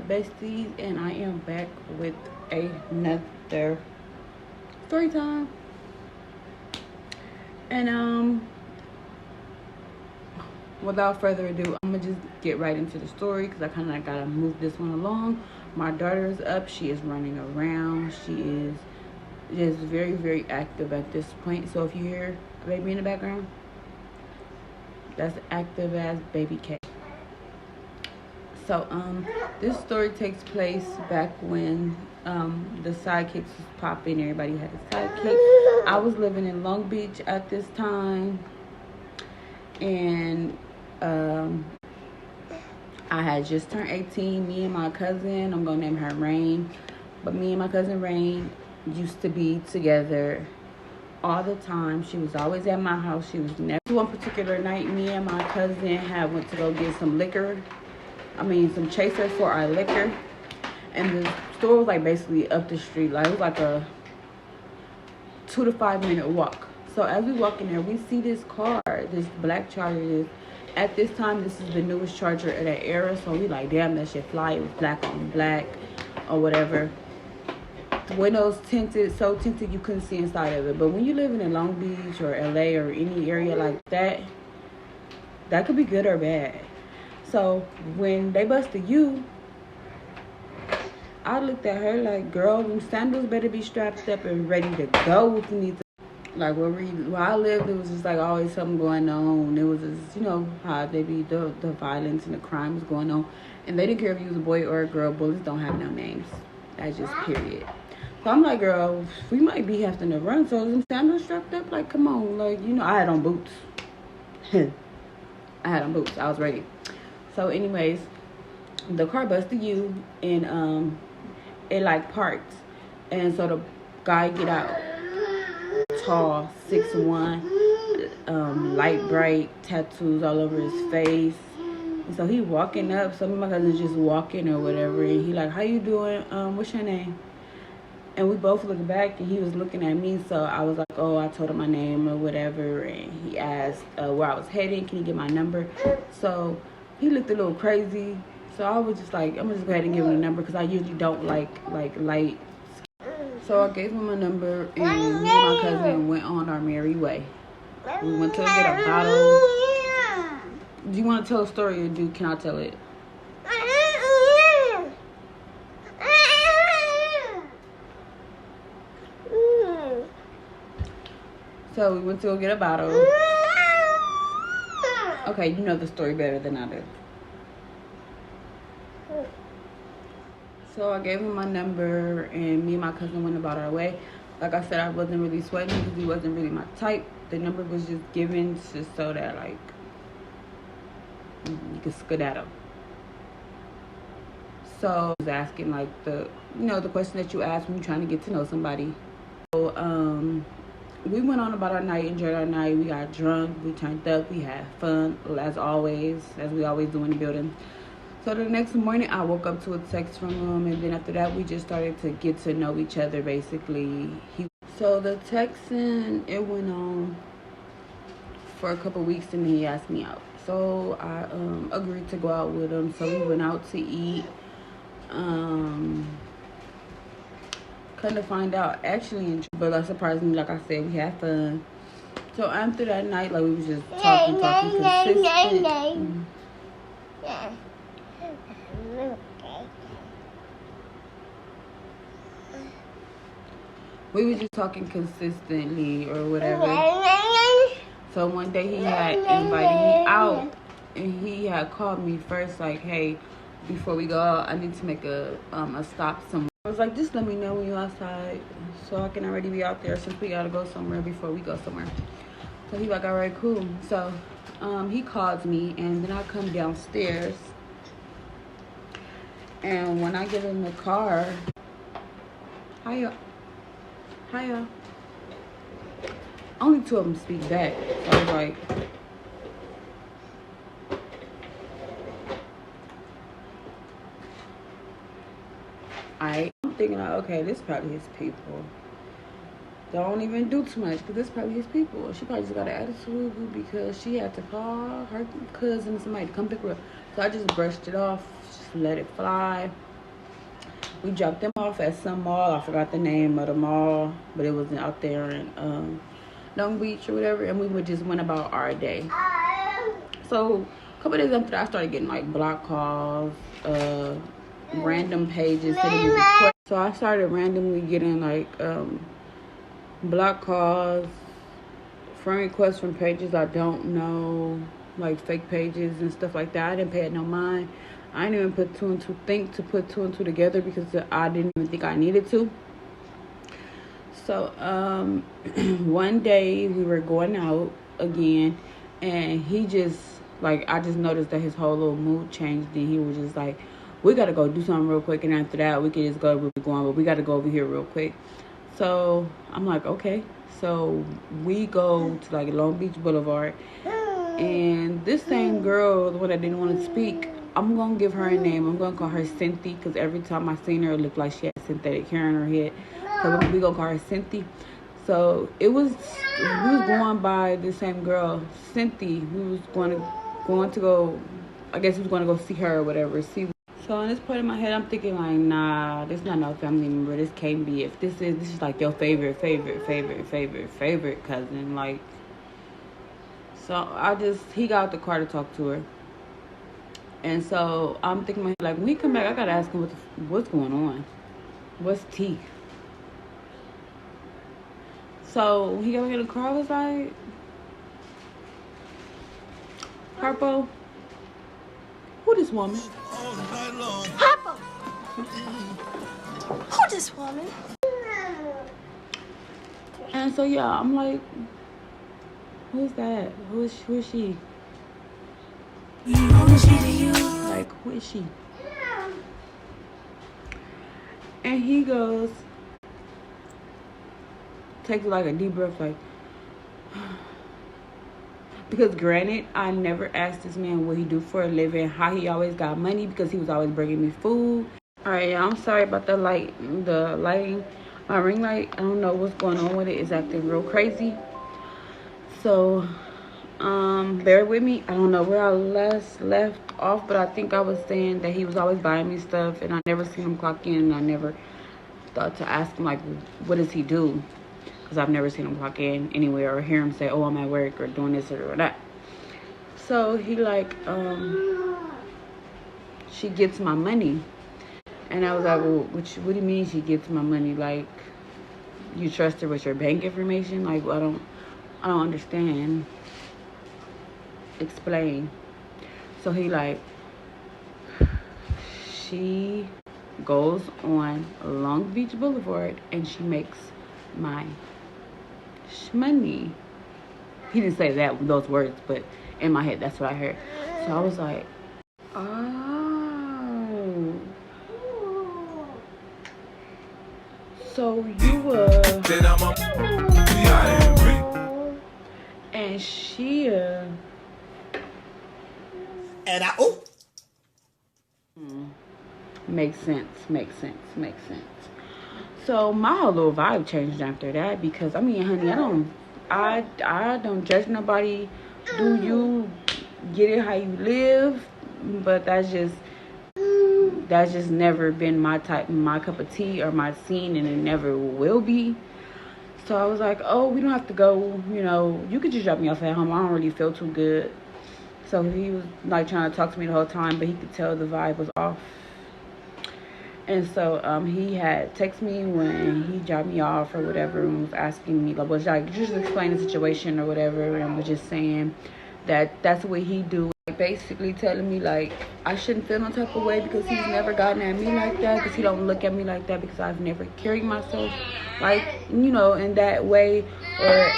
besties, and I am back with another story time. And without further ado, I'm gonna just get right into the story because I kind of gotta move this one along. My daughter is up. She is running around. She is just very, very active at this point. So if you hear a baby in the background, that's active as baby K. So this story takes place back when the sidekicks was popping. Everybody had a sidekick. I was living in Long Beach at this time, and I had just turned 18. Me and my cousin, I'm gonna name her Rain, but me and my cousin Rain used to be together all the time. She was always at my house. She was never. One particular night, me and my cousin had went to go get some liquor. Some chaser for our liquor, and the store was like basically up the street. Like it was like a 2 to 5 minute walk. So as we walk in there, we see this car, this black Charger. At this time, this is the newest Charger of that era. So we like, damn, that shit fly. It was black on black or whatever. The windows tinted, so tinted you couldn't see inside of it. But when you're living in Long Beach or LA or any area like that, that could be good or bad. So when they busted you, I looked at her like, girl, them sandals better be strapped up and ready to go if you need to. Like where I lived, it was just like always something going on. It was just, how they be the violence and the crimes going on. And they didn't care if you was a boy or a girl. Bullets don't have no names. That's just period. So I'm like, girl, we might be having to run. So them sandals strapped up, like, come on. Like, I had on boots. I was ready. So anyways, the car busted you, and it like parked, and so the guy get out, tall, 6'1", light bright, tattoos all over his face. And so he walking up. Some of my cousins just walking or whatever, and he like, how you doing? What's your name? And we both looked back, and he was looking at me. So I was like, oh, I told him my name or whatever, and he asked where I was heading. Can you get my number? So he looked a little crazy, so I was just like, I'm gonna just go ahead and give him the number because I usually don't like light. So I gave him a number, and me and my cousin went on our merry way. We went to get a bottle. Do you want to tell a story, or can I tell it? So we went to go get a bottle. Okay, you know the story better than I do. So I gave him my number, and me and my cousin went about our way. Like I said, I wasn't really sweating because he wasn't really my type. The number was just given just so that, like, you could skedaddle. So I was asking, like, the question that you ask when you're trying to get to know somebody. So, we went on about our night, enjoyed our night. We got drunk, we turned up, we had fun, as always, as we always do in the building. So the next morning, I woke up to a text from him, and then after that, we just started to get to know each other, basically. So the texting, it went on for a couple weeks, and he asked me out. So I agreed to go out with him. So we went out to eat. Couldn't find out, actually, but that surprised me. Like I said, we had fun. So after that night, like, we was just talking consistent. We were just talking consistently or whatever. So one day he had invited me out, and he had called me first, like, hey, before we go out, I need to make a stop somewhere. I was like, just let me know when you're outside so I can already be out there since we gotta go somewhere before we go somewhere. So he like, all right, cool. So he calls me, and then I come downstairs, and when I get in the car, hiya. Only two of them speak back. So I was like, I'm thinking, like, okay, this is probably his people. Don't even do too much, because this is probably his people. She probably just got an attitude because she had to call her cousin, somebody to come pick her up. So I just brushed it off, just let it fly. We dropped them off at some mall. I forgot the name of the mall, but it was out there in Long Beach or whatever. And we just went about our day. So a couple days after that, I started getting like block calls, random pages sending me requests. So I started randomly getting like block calls, friend requests from pages I don't know, like fake pages and stuff like that. I didn't pay it no mind. I didn't even put two and two together because I didn't even think I needed to. So one day we were going out again, and he just like, I just noticed that his whole little mood changed, and he was just like, we gotta go do something real quick, and after that we could just go where we're going, but we gotta go over here real quick. So I'm like, okay. So we go to like Long Beach Boulevard, and this same girl, the one that didn't want to speak, I'm gonna give her a name. I'm gonna call her Cynthia, because every time I seen her, it looked like she had synthetic hair in her head. So we gonna call her Cynthia. So we was going by the same girl, Cynthia. We was going to go, I guess we was going to go see her or whatever. So in this point in my head, I'm thinking like, nah, this not no family member. This can't be. If this is like your favorite cousin. Like, so he got out the car to talk to her. And so I'm thinking, my head, like, when he come back, I gotta ask him what's going on. What's tea? So when he got in the car, I was like, Harpo, who this woman? Harpo, who this woman? And so yeah, I'm like, who's that? Who is she? Who is she to you? Like, who is she? And he goes, takes like a deep breath, like, because granted, I never asked this man what he do for a living, how he always got money, because he was always bringing me food. All right, yeah, I'm sorry about the lighting. My ring light, I don't know what's going on with it. It's acting real crazy. So, bear with me. I don't know where I left off, but I think I was saying that he was always buying me stuff, and I never seen him clock in, and I never thought to ask him, like, what does he do? Because I've never seen him clock in anywhere or hear him say, oh, I'm at work or doing this or that. So he like, she gets my money. And I was like, well, what do you mean she gets my money? Like, you trust her with your bank information? Like, I don't understand. Explain. So he like, she goes on Long Beach Boulevard and she makes my money. He didn't say those words, but in my head, that's what I heard. So I was like, oh. So you and she and I makes sense. So my whole little vibe changed after that, because I mean, honey, I don't judge nobody. Do you get it how you live? But that's just never been my cup of tea or my scene, and it never will be. So I was like, oh, we don't have to go, you could just drop me off at home. I don't really feel too good. So he was like trying to talk to me the whole time, but he could tell the vibe was off. And so he had texted me when he dropped me off or whatever, and was asking me, like, was like, just explain the situation or whatever, and was just saying that that's what he do. Like, basically telling me, like, I shouldn't feel no type of way because he's never gotten at me like that, because he don't look at me like that, because I've never carried myself like, in that way, or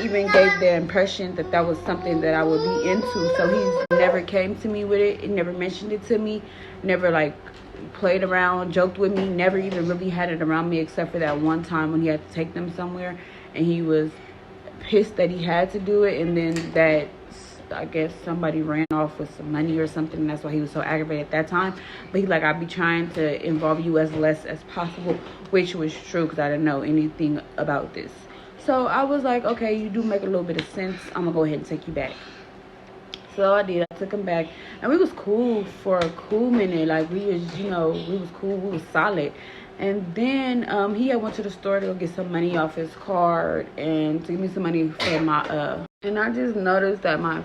even gave the impression that that was something that I would be into. So he's never came to me with it. He never mentioned it to me. Never, like, played around, joked with me. Never even really had it around me, except for that one time when he had to take them somewhere. And he was pissed that he had to do it. And then that, I guess, somebody ran off with some money or something. And that's why he was so aggravated at that time. But he like, I'd be trying to involve you as less as possible, which was true, because I didn't know anything about this. So I was like, okay, you do make a little bit of sense. I'm going to go ahead and take you back. So I did. I took him back, and we was cool for a cool minute. Like we was, we was cool. We was solid. And then he had went to the store to go get some money off his card and to give me some money for my And I just noticed that my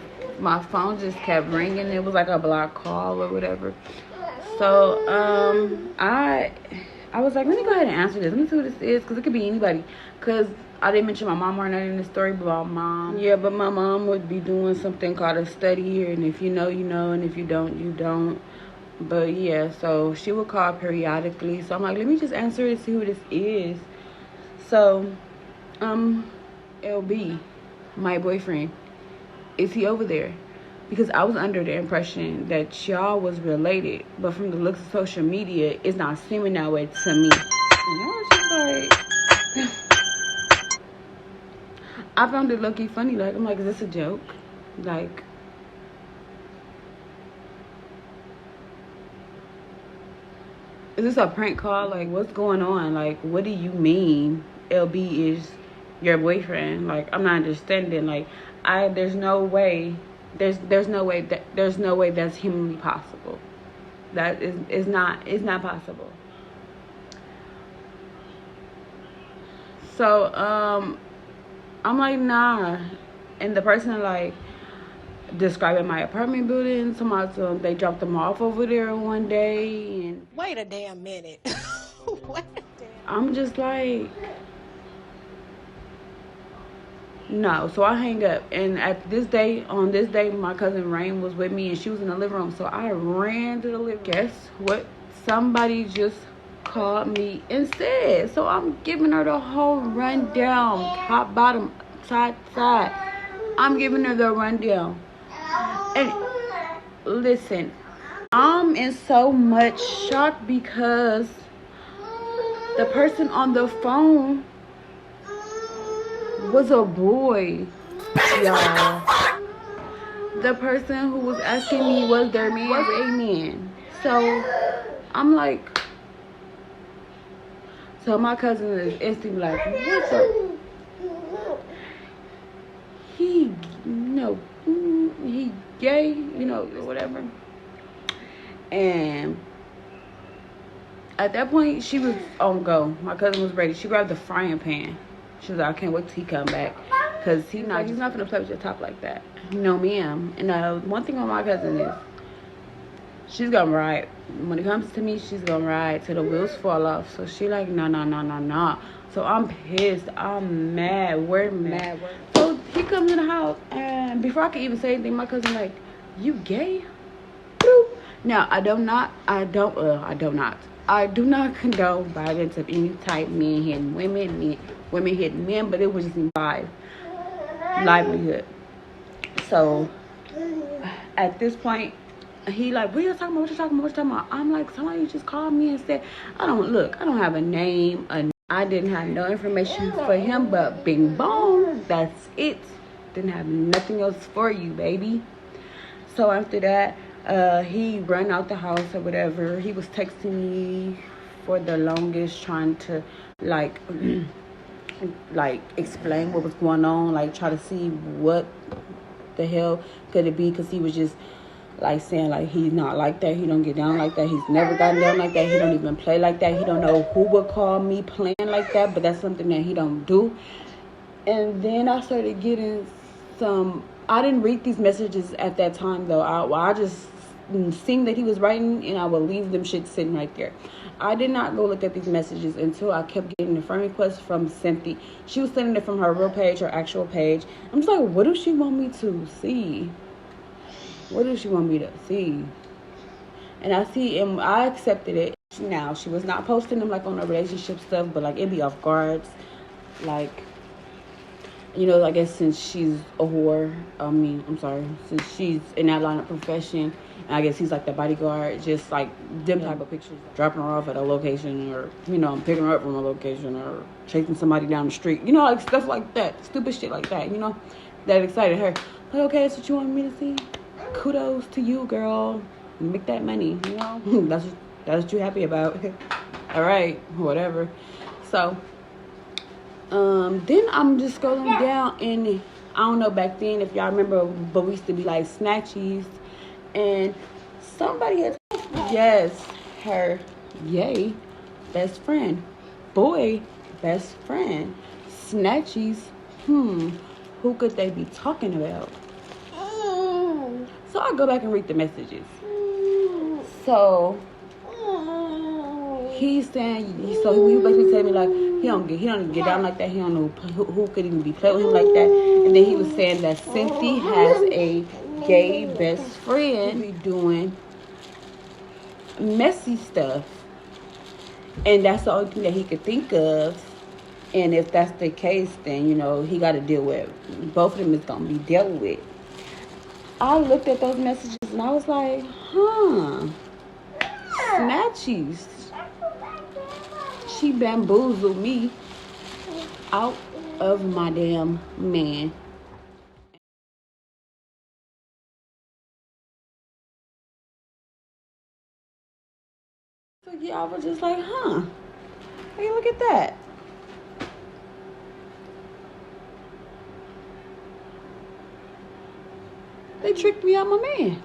phone just kept ringing. It was like a blocked call or whatever. So I was like, let me go ahead and answer this. Let me see who this is, because it could be anybody. Because I didn't mention my mom or nothing in the story, but my mom. Yeah, but my mom would be doing something called a study here. And if you know, you know. And if you don't, you don't. But yeah, so she would call periodically. So I'm like, let me just answer it, see who this is. So, LB, my boyfriend, is he over there? Because I was under the impression that y'all was related, but from the looks of social media, it's not seeming that way to me. And I was just like, I found it low-key funny. Like, I'm like, is this a joke? Like, is this a prank call? Like, what's going on? Like, what do you mean LB is your boyfriend? Like, I'm not understanding. Like, there's no way that's humanly possible. That is not possible. So I'm like, nah. And the person like describing my apartment building, so they dropped them off over there one day, and Wait a damn minute. Wait a damn. I'm just like, no. So I hang up, and on this day, my cousin Rain was with me, and she was in the living room. So I ran to the living room. Guess what? Somebody just called me and said. So I'm giving her the whole rundown, top, bottom, side, side. I'm giving her the rundown. And listen, I'm in so much shock because the person on the phone was a boy, y'all. The person who was asking me was their man was a man. So I'm like, so my cousin is instantly like, what's up? He gay, whatever. And at that point, she was on go. My cousin was ready. She grabbed the frying pan. She was like, I can't wait till he come back, because he's not gonna play with your top like that. No, ma'am. And one thing on my cousin is, she's gonna ride. When it comes to me, she's gonna ride till the wheels fall off. So she like, no. So I'm pissed. I'm mad. We're mad. So he comes in the house, and before I could even say anything, my cousin like, you gay? Now I do not condone violence of any type. Men hitting women, women hitting men, but it was just livelihood. So at this point, he like, what you talking about? I'm like, somebody just called me and said, I don't have a name. I didn't have no information for him, but bing bong, that's it. Didn't have nothing else for you, baby. So after that, he ran out the house or whatever. He was texting me for the longest, trying to like explain what was going on, like try to see what the hell could it be, because he was just like saying like he's not like that, he don't get down like that, he's never gotten down like that, he don't even play like that, he don't know who would call me playing like that, but that's something that he don't do. And then I started getting I didn't read these messages at that time though. I just seen that he was writing, and I would leave them shit sitting right there. I did not go look at these messages until I kept getting the friend request from Cynthia. She was sending it from her real page, her actual page. I'm just like, what does she want me to see? What does she want me to see? And I see, and I accepted it. Now, she was not posting them like on the relationship stuff, but like it'd be off guards. Like, I guess since she's a whore, since she's in that line of profession, and I guess he's like the bodyguard, just like them type of pictures, dropping her off at a location, or I'm picking her up from a location, or chasing somebody down the street, like stuff like that, stupid shit like that, that excited her. Like, okay, that's what you want me to see? Kudos to you, girl. Make that money, that's what you're happy about. All right, whatever. So then I'm just scrolling down, and I don't know back then if y'all remember, but we used to be like snatchies. And somebody had, yes, her, yay, best friend. Boy, best friend. Snatchies, who could they be talking about? So I go back and read the messages. So he's saying, so he basically telling me like he don't get down like that. He don't know who could even be playing with him like that. And then he was saying that Cynthia has a gay best friend who be doing messy stuff, and that's the only thing that he could think of. And if that's the case, then he got to deal with both of them. Is gonna be dealt with. I looked at those messages and I was like, snatchies. She bamboozled me out of my damn man. So yeah, I was just like, hey, look at that. They tricked me out my man.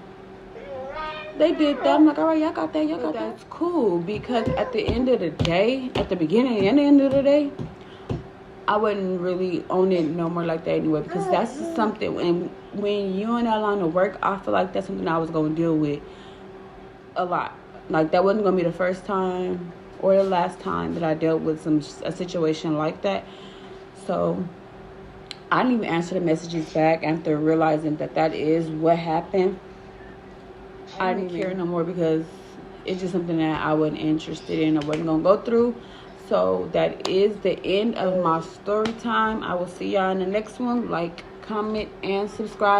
They did that. I'm like, all right, y'all got that. That's cool, because at the end of the day, at the beginning and the end of the day, I wasn't really on it no more like that anyway, because that's something, and when you in that line of work, I feel like that's something I was going to deal with a lot. Like, that wasn't going to be the first time or the last time that I dealt with a situation like that. So I didn't even answer the messages back after realizing that is what happened. I didn't care no more, because it's just something that I wasn't interested in or wasn't going to go through. So that is the end of my story time. I will see y'all in the next one. Like, comment, and subscribe.